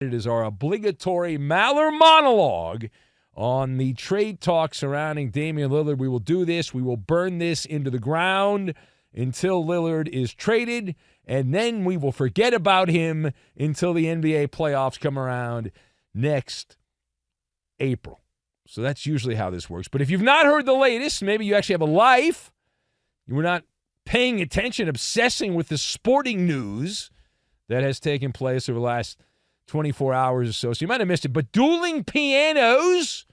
It is our obligatory Maller monologue on the trade talk surrounding Damian Lillard. We will do this. We will burn this into the ground until Lillard is traded, and then we will forget about him until the NBA playoffs come around next April. So that's usually how this works. But if you've not heard the latest, maybe you actually have a life, you were not paying attention, obsessing with the sporting news that has taken place over the last 24 hours or so. So you might have missed it. But dueling pianos,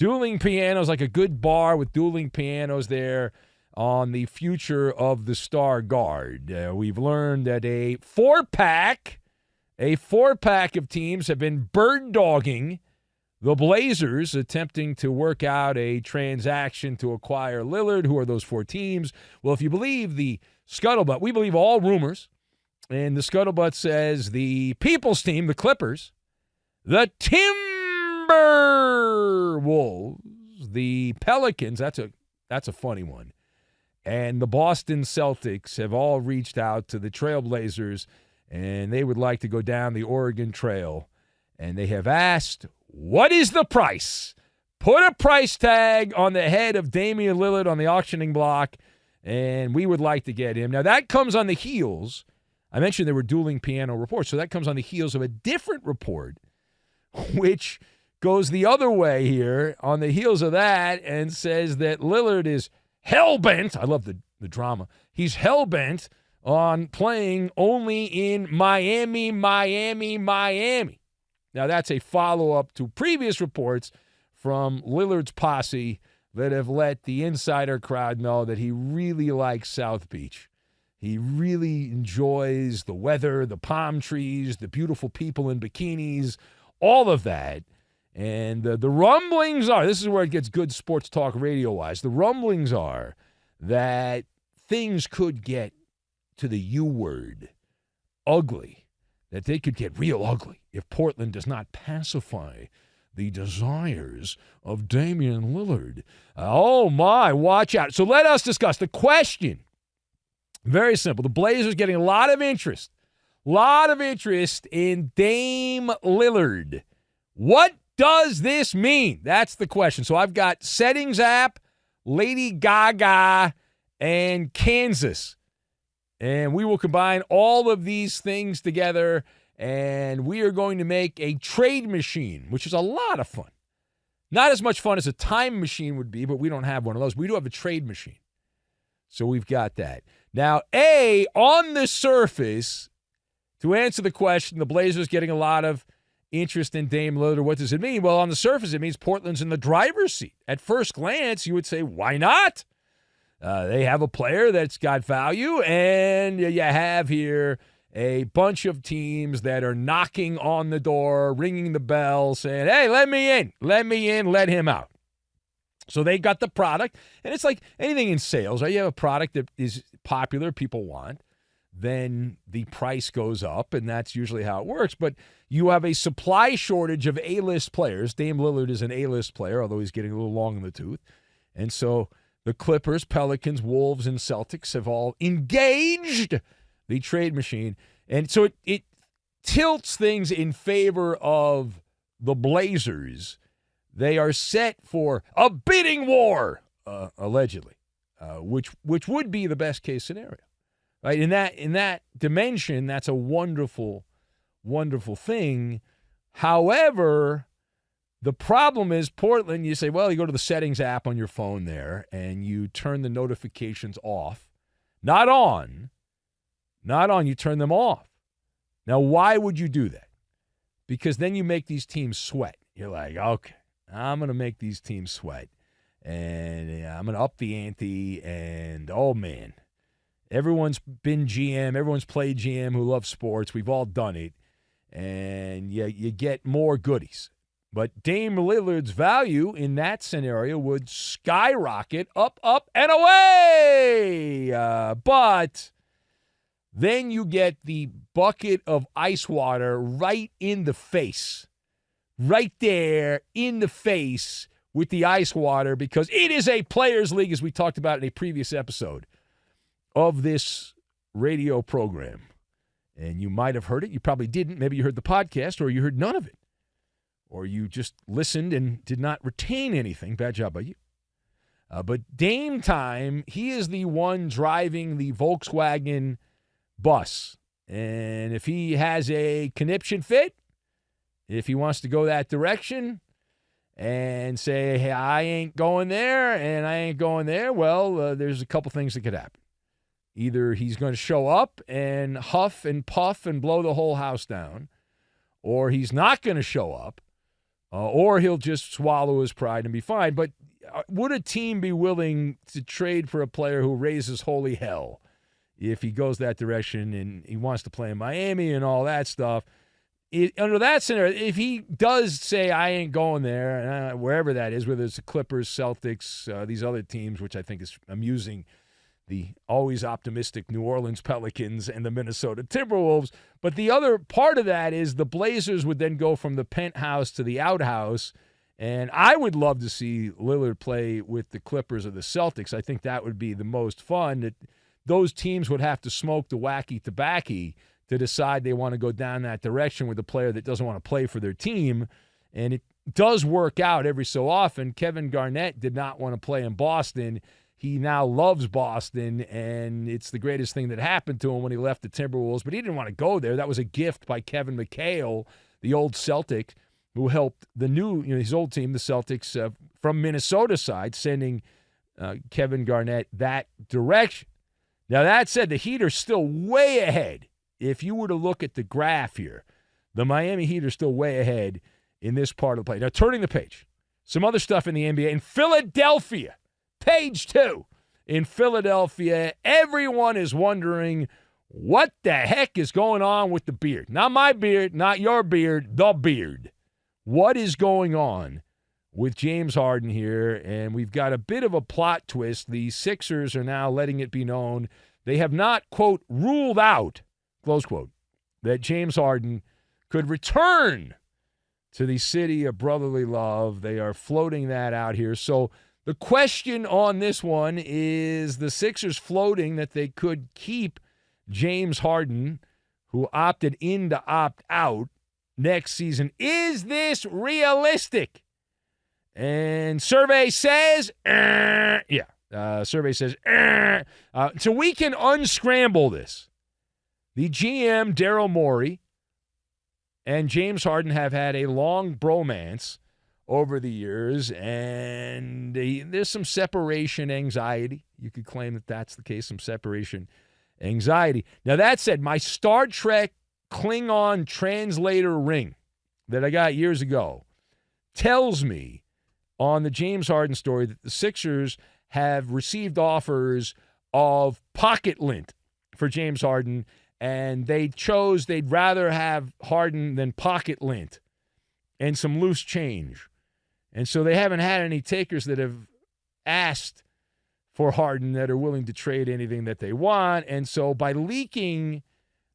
like a good bar with dueling pianos there on the future of the Star Guard. We've learned that a four-pack of teams have been bird-dogging the Blazers, attempting to work out a transaction to acquire Lillard. Who are those four teams? Well, if you believe the scuttlebutt, we believe all rumors. And the scuttlebutt says the People's team, the Clippers, the Timberwolves, the Pelicans, that's a funny one, and the Boston Celtics have all reached out to the Trailblazers, and they would like to go down the Oregon Trail. And they have asked, what is the price? Put a price tag on the head of Damian Lillard on the auctioning block, and we would like to get him. Now, that comes on the heels. I mentioned there were dueling piano reports, so that comes on the heels of a different report, which goes the other way here on the heels of that and says that Lillard is hell-bent. I love the drama. He's hell-bent on playing only in Miami. Now, that's a follow-up to previous reports from Lillard's posse that have let the insider crowd know that he really likes South Beach. He really enjoys the weather, the palm trees, the beautiful people in bikinis, all of that. And the rumblings are, this is where it gets good sports talk radio-wise, the rumblings are that things could get to the U word, ugly, that they could get real ugly if Portland does not pacify the desires of Damian Lillard. Oh, my, watch out. So let us discuss the question. Very simple. The Blazers getting a lot of interest in Dame Lillard. What does this mean? That's the question. So I've got Settings app, Lady Gaga, and Kansas. And we will combine all of these things together, and we are going to make a trade machine, which is a lot of fun. Not as much fun as a time machine would be, but we don't have one of those. We do have a trade machine. So we've got that. Now, on the surface, to answer the question, the Blazers getting a lot of interest in Dame Lillard, what does it mean? Well, on the surface, it means Portland's in the driver's seat. At first glance, you would say, why not? They have a player that's got value, and you have here a bunch of teams that are knocking on the door, ringing the bell, saying, hey, let me in, let him out. So they got the product, and it's like anything in sales, right? You have a product that is popular, people want, then the price goes up, and that's usually how it works. But you have a supply shortage of A-list players. Dame Lillard is an A-list player, although he's getting a little long in the tooth. And so the Clippers, Pelicans, Wolves, and Celtics have all engaged the trade machine. And so it tilts things in favor of the Blazers. They are set for a bidding war, allegedly, which would be the best case scenario, right? In that dimension, that's a wonderful, wonderful thing. However, the problem is Portland. You say, well, you go to the Settings app on your phone there, and you turn the notifications off, not on. You turn them off. Now, why would you do that? Because then you make these teams sweat. You're like, okay, I'm going to make these teams sweat, and I'm going to up the ante, and, oh, man, everyone's been GM, everyone's played GM who loves sports. We've all done it, and you get more goodies. But Dame Lillard's value in that scenario would skyrocket up, and away. But then you get the bucket of ice water right in the face. Right there in the face with the ice water, because it is a players' league, as we talked about in a previous episode of this radio program. And you might have heard it. You probably didn't. Maybe you heard the podcast or you heard none of it. Or you just listened and did not retain anything. Bad job by you. But Dame time, he is the one driving the Volkswagen bus. And if he has a conniption fit, if he wants to go that direction and say, hey, I ain't going there and I ain't going there, well, there's a couple things that could happen. Either he's going to show up and huff and puff and blow the whole house down, or he's not going to show up, or he'll just swallow his pride and be fine. But would a team be willing to trade for a player who raises holy hell if he goes that direction and he wants to play in Miami and all that stuff? Under that scenario, if he does say, I ain't going there, wherever that is, whether it's the Clippers, Celtics, these other teams, which I think is amusing, the always optimistic New Orleans Pelicans and the Minnesota Timberwolves. But the other part of that is the Blazers would then go from the penthouse to the outhouse. And I would love to see Lillard play with the Clippers or the Celtics. I think that would be the most fun. That those teams would have to smoke the wacky tobacco to decide they want to go down that direction with a player that doesn't want to play for their team. And it does work out every so often. Kevin Garnett did not want to play in Boston. He now loves Boston, and it's the greatest thing that happened to him when he left the Timberwolves. But he didn't want to go there. That was a gift by Kevin McHale, the old Celtic, who helped the new, his old team, the Celtics, from Minnesota side, sending Kevin Garnett that direction. Now, that said, the Heat are still way ahead. If you were to look at the graph here, the Miami Heat are still way ahead in this part of the play. Now, turning the page, some other stuff in the NBA. In Philadelphia, page 2. In Philadelphia, everyone is wondering what the heck is going on with the beard. Not my beard, not your beard, the beard. What is going on with James Harden here? And we've got a bit of a plot twist. The Sixers are now letting it be known they have not, quote, ruled out, close quote, that James Harden could return to the city of brotherly love. They are floating that out here. So the question on this one is the Sixers floating that they could keep James Harden, who opted in to opt out next season. Is this realistic? And survey says, survey says, so we can unscramble this. The GM, Daryl Morey, and James Harden have had a long bromance over the years, and there's some separation anxiety. You could claim that that's the case, some separation anxiety. Now, that said, my Star Trek Klingon translator ring that I got years ago tells me on the James Harden story that the Sixers have received offers of pocket lint for James Harden, and they'd rather have Harden than pocket lint and some loose change. And so they haven't had any takers that have asked for Harden that are willing to trade anything that they want. And so by leaking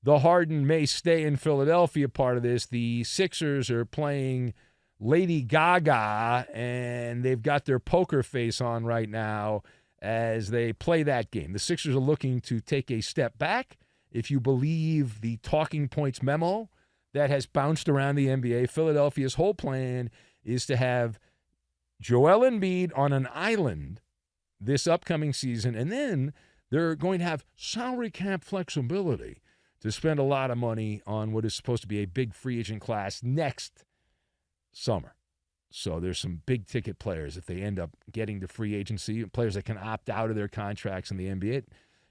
the Harden may stay in Philadelphia part of this, the Sixers are playing Lady Gaga, and they've got their poker face on right now as they play that game. The Sixers are looking to take a step back, if you believe the talking points memo that has bounced around the NBA. Philadelphia's whole plan is to have Joel Embiid on an island this upcoming season, and then they're going to have salary cap flexibility to spend a lot of money on what is supposed to be a big free agent class next summer. So there's some big-ticket players if they end up getting to free agency, players that can opt out of their contracts in the NBA.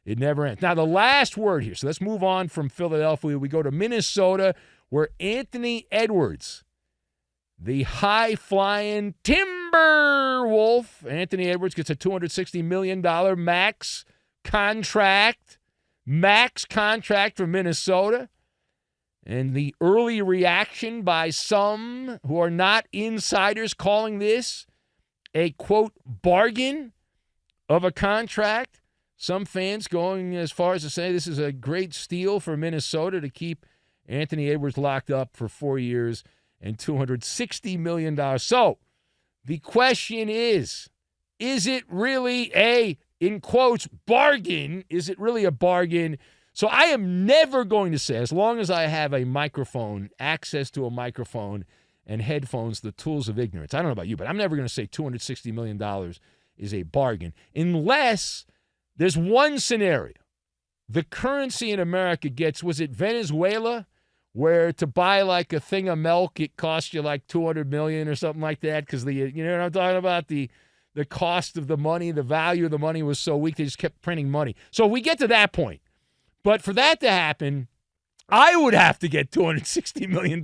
It never ends. Now, the last word here. So let's move on from Philadelphia. We go to Minnesota, where Anthony Edwards, the high-flying Timberwolf, Anthony Edwards gets a $260 million max contract from Minnesota. And the early reaction by some who are not insiders calling this a, quote, bargain of a contract. Some fans going as far as to say this is a great steal for Minnesota to keep Anthony Edwards locked up for 4 years and $260 million. So the question is it really a, in quotes, bargain? Is it really a bargain? So I am never going to say, as long as I have a microphone, access to a microphone and headphones, the tools of ignorance. I don't know about you, but I'm never going to say $260 million is a bargain unless there's one scenario. The currency in America gets, was it Venezuela, where to buy like a thing of milk, it costs you like $200 million or something like that because you know what I'm talking about? The cost of the money, the value of the money was so weak, they just kept printing money. So we get to that point. But for that to happen, I would have to get $260 million.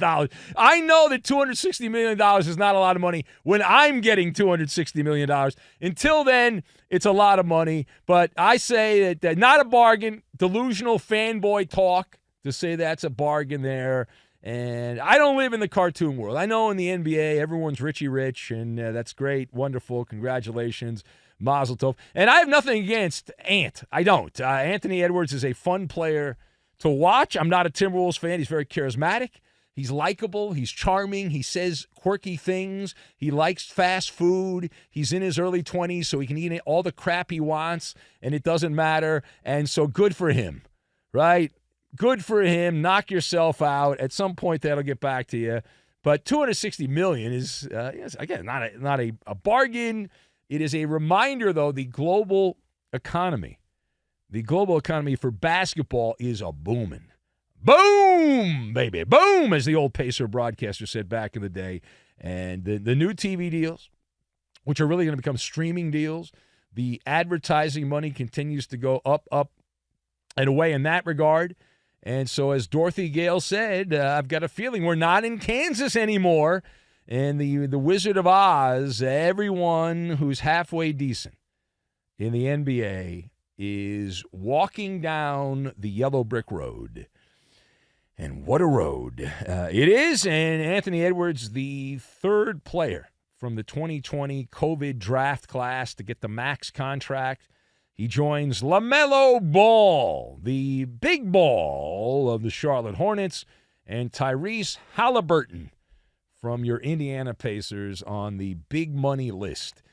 I know that $260 million is not a lot of money when I'm getting $260 million. Until then, it's a lot of money. But I say that not a bargain, delusional fanboy talk to say that's a bargain there. And I don't live in the cartoon world. I know in the NBA, everyone's Richie Rich, and that's great, wonderful, congratulations, mazel tov. And I have nothing against Ant. I don't. Anthony Edwards is a fun player to watch. I'm not a Timberwolves fan. He's very charismatic. He's likable. He's charming. He says quirky things. He likes fast food. He's in his early 20s, so he can eat all the crap he wants, and it doesn't matter. And so good for him, right? Good for him. Knock yourself out. At some point, that'll get back to you. But $260 million is, again, not a bargain. It is a reminder, though, the global economy for basketball is a booming. Boom, baby, boom, as the old Pacer broadcaster said back in the day. And the new TV deals, which are really going to become streaming deals, the advertising money continues to go up, and away in that regard. And so as Dorothy Gale said, I've got a feeling we're not in Kansas anymore. And the Wizard of Oz, everyone who's halfway decent in the NBA is walking down the yellow brick road. And what a road it is. And Anthony Edwards, the third player from the 2020 COVID draft class to get the max contract. He joins LaMelo Ball, the big ball of the Charlotte Hornets, and Tyrese Halliburton from your Indiana Pacers on the big money list.